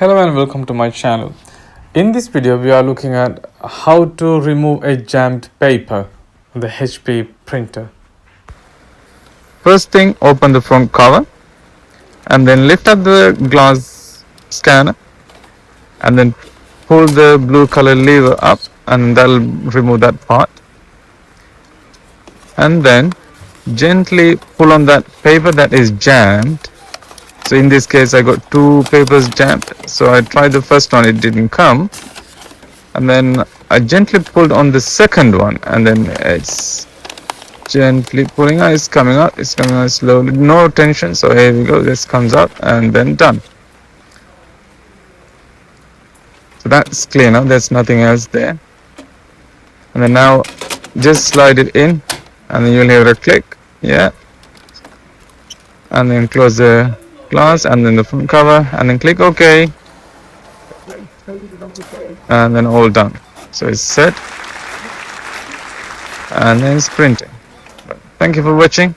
Hello and welcome to my channel. In this video we are looking at how to remove a jammed paper on the HP printer. First thing, open the front cover and then lift up the glass scanner and then pull the blue color lever up and that'll remove that part. And then gently pull on that paper that is jammed. So in this case I got two papers jammed, so I tried the first one, it didn't come, and then I gently pulled on the second one and then it's gently pulling out, it's coming out slowly, no tension. So here we go, this comes out and then done. So that's clear now, there's nothing else there. And then now just slide it in and then you'll hear a click, yeah, and then close the glass and then the front cover and then click OK, and then all done. So it's set and then it's printing. Thank you for watching.